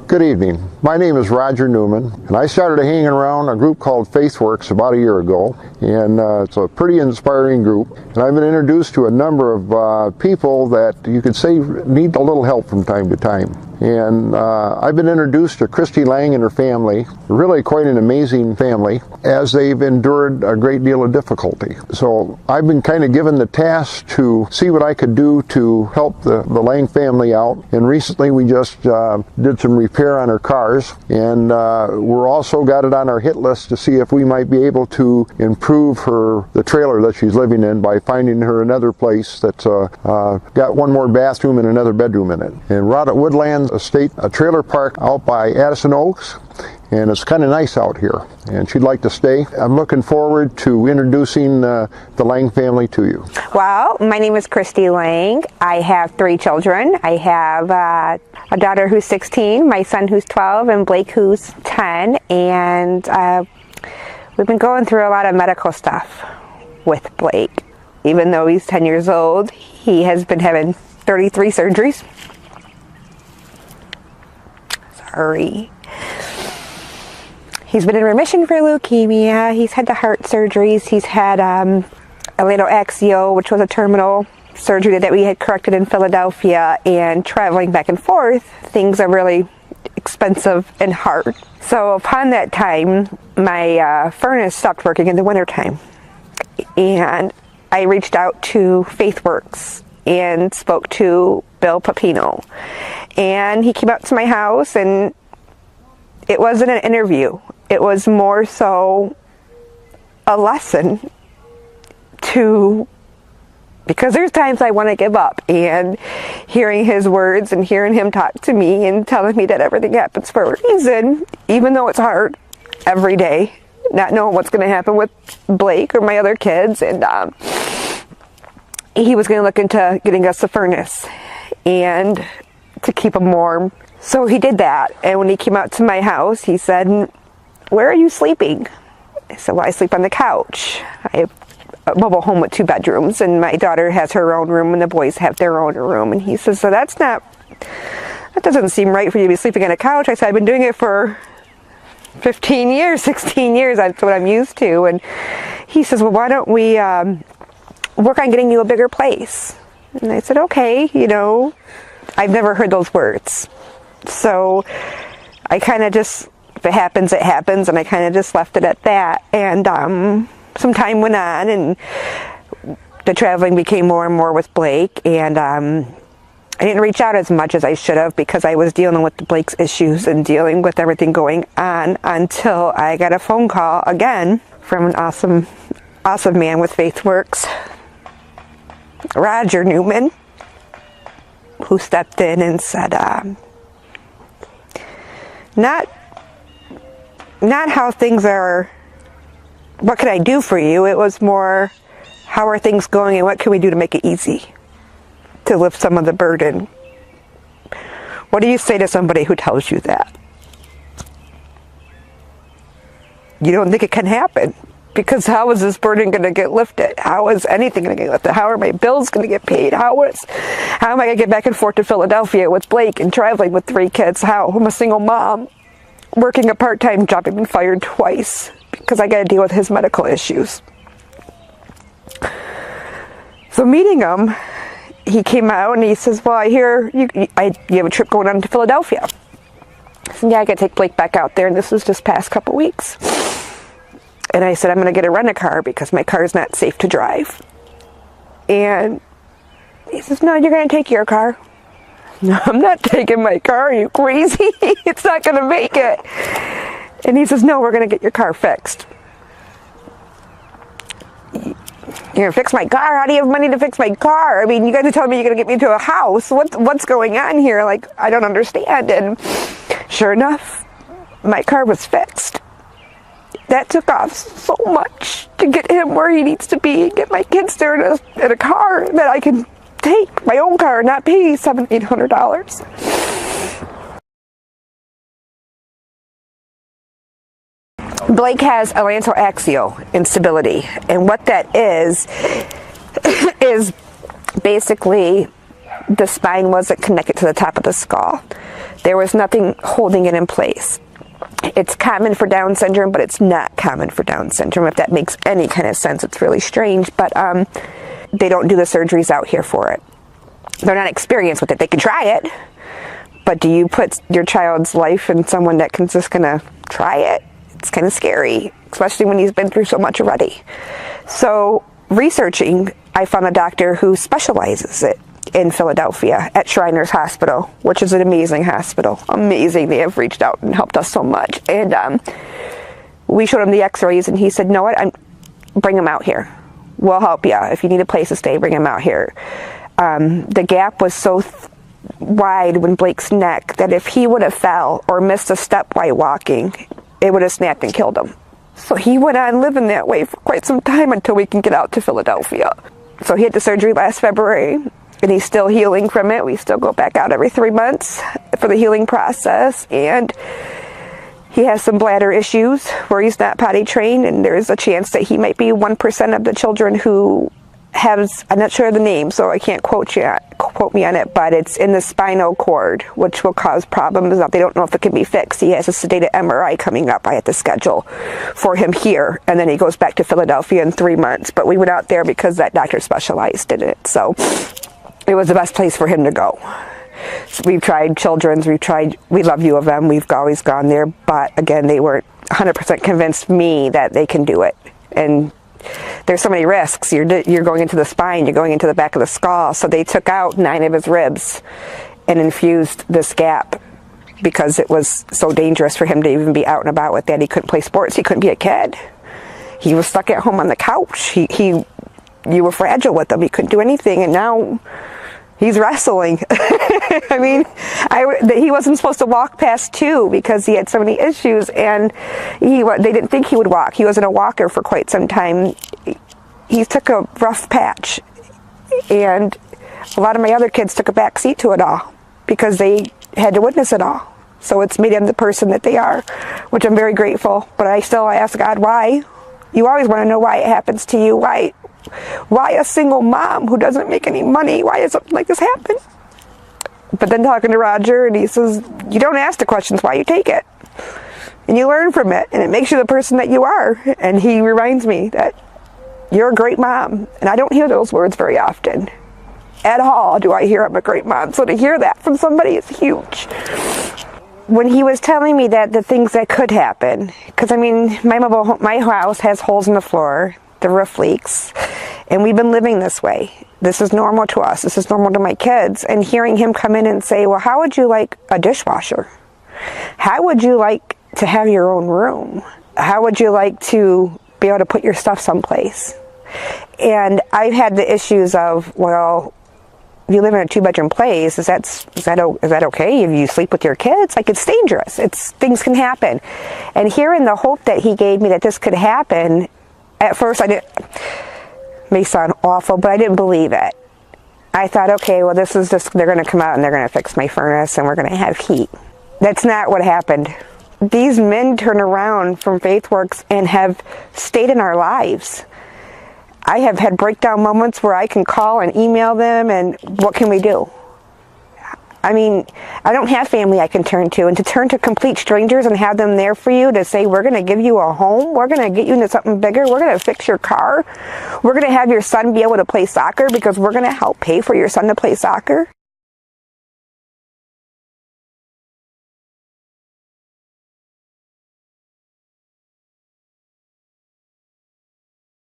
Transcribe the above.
Good evening. My name is Roger Newman, and I started hanging around a group called FaithWorks about a year ago, and it's a pretty inspiring group. And I've been introduced to a number of people that you could say need a little help from time to time. And I've been introduced to Kristin Lang and her family, really quite an amazing family, as they've endured a great deal of difficulty. So I've been kind of given the task to see what I could do to help the Lang family out. And recently we just did some repair on her cars, and we're also got it on our hit list to see if we might be able to improve the trailer that she's living in by finding her another place that's got one more bathroom and another bedroom in it. And we're out at Woodlands Estate, a trailer park out by Addison Oaks, and it's kind of nice out here, and she'd like to stay. I'm looking forward to introducing the Lang family to you. Well, my name is Kristin Lang. I have 3 children. I have a daughter who's 16, my son who's 12, and Blake who's 10, and we've been going through a lot of medical stuff with Blake. Even though he's 10 years old, he has been having 33 surgeries. Sorry. He's been in remission for leukemia. He's had the heart surgeries. He's had a little axio, which was a terminal surgery that we had corrected in Philadelphia, and traveling back and forth, things are really expensive and hard. So upon that time, my furnace stopped working in the wintertime, and I reached out to FaithWorks and spoke to Bill Papino, and he came out to my house, and it wasn't an interview. It was more so a lesson because there's times I want to give up, and hearing his words and hearing him talk to me and telling me that everything happens for a reason, even though it's hard every day, not knowing what's going to happen with Blake or my other kids, and he was going to look into getting us a furnace and to keep them warm. So he did that, and when he came out to my house, he said, "Where are you sleeping?" I said, "Well, I sleep on the couch. I have a mobile home with 2 bedrooms, and my daughter has her own room, and the boys have their own room." And he says, that doesn't seem right for you to be sleeping on a couch. I said, "I've been doing it for 15 years, 16 years. That's what I'm used to." And he says, "Well, why don't we work on getting you a bigger place?" And I said, "Okay, I've never heard those words." So I kind of just, if it happens, it happens, and I kind of just left it at that. And some time went on, and the traveling became more and more with Blake, and I didn't reach out as much as I should have because I was dealing with Blake's issues and dealing with everything going on, until I got a phone call again from an awesome man with FaithWorks, Roger Newman, who stepped in and said, not how things are, what can I do for you? It was more, how are things going and what can we do to make it easy to lift some of the burden? What do you say to somebody who tells you that? You don't think it can happen, because how is this burden going to get lifted? How is anything going to get lifted? How are my bills going to get paid? How am I going to get back and forth to Philadelphia with Blake and traveling with 3 kids? I'm a single mom working a part-time job. I've been fired twice because I got to deal with his medical issues. So meeting him, he came out and he says, "Well, I hear you have a trip going on to Philadelphia." I said, "Yeah, I got to take Blake back out there, and this was just past couple weeks." And I said, "I'm going to get a rent-a-car because my car is not safe to drive." And he says, "No, you're going to take your car." "No, I'm not taking my car. Are you crazy? It's not going to make it." And he says, "No, we're going to get your car fixed." "You're going to fix my car? How do you have money to fix my car? I mean, you guys are telling me you're going to get me to a house. What's going on here? I don't understand." And sure enough, my car was fixed. That took off so much to get him where he needs to be and get my kids there in a car that I can take, my own car, not pay $700-800. Blake has a lanceolaxial instability, and what that is basically the spine wasn't connected to the top of the skull. There was nothing holding it in place. It's common for Down syndrome, but it's not common for Down syndrome, if that makes any kind of sense. It's really strange, but they don't do the surgeries out here for it. They're not experienced with it. They can try it, but do you put your child's life in someone that can just gonna try it? It's kind of scary, especially when he's been through so much already. So researching, I found a doctor who specializes it in Philadelphia at Shriners Hospital, which is an amazing hospital. Amazing. They have reached out and helped us so much. And we showed him the x-rays, and he said, "No, what? Bring him out here. We'll help you. If you need a place to stay, bring him out here." The gap was so wide when Blake's neck that if he would have fell or missed a step while walking, it would have snapped and killed him. So he went on living that way for quite some time until we can get out to Philadelphia. So he had the surgery last February, and he's still healing from it. We still go back out every 3 months for the healing process, and he has some bladder issues where he's not potty trained, and there's a chance that he might be 1% of the children who has, I'm not sure of the name, so I can't quote me on it, but it's in the spinal cord, which will cause problems. They don't know if it can be fixed. He has a sedated MRI coming up. I had to schedule for him here, and then he goes back to Philadelphia in 3 months. But we went out there because that doctor specialized in it, so it was the best place for him to go. So we've tried Children's, We Love U of M, we've always gone there, but again, they weren't 100% convinced me that they can do it. And there's so many risks. You're going into the spine, you're going into the back of the skull. So they took out 9 of his ribs and infused this gap because it was so dangerous for him to even be out and about with that. He couldn't play sports. He couldn't be a kid. He was stuck at home on the couch. You were fragile with him. He couldn't do anything, and now he's wrestling. I mean, he wasn't supposed to walk past 2 because he had so many issues, and they didn't think he would walk. He wasn't a walker for quite some time. He took a rough patch, and a lot of my other kids took a back seat to it all because they had to witness it all. So it's made them the person that they are, which I'm very grateful. But I still ask God, why? You always want to know why it happens to you. Why a single mom who doesn't make any money? Why does something like this happen? But then talking to Roger, and he says, you don't ask the questions, why you take it. And you learn from it, and it makes you the person that you are. And he reminds me that you're a great mom. And I don't hear those words very often. At all do I hear I'm a great mom. So to hear that from somebody is huge. When he was telling me that the things that could happen, because I mean, my house has holes in the floor, the roof leaks, and we've been living this way. This is normal to us. This is normal to my kids. And hearing him come in and say, well, how would you like a dishwasher? How would you like to have your own room? How would you like to be able to put your stuff someplace? And I've had the issues of, well, if you live in a 2-bedroom place, is that okay if you sleep with your kids? Like, it's dangerous. Things can happen. And hearing the hope that he gave me that this could happen, at first may sound awful, but I didn't believe it. I thought, okay, well, this is just, they're going to come out and they're going to fix my furnace and we're going to have heat. That's not what happened. These men turn around from FaithWorks and have stayed in our lives. I have had breakdown moments where I can call and email them, and what can we do? I mean, I don't have family I can turn to, and to turn to complete strangers and have them there for you to say, we're going to give you a home, we're going to get you into something bigger, we're going to fix your car, we're going to have your son be able to play soccer because we're going to help pay for your son to play soccer.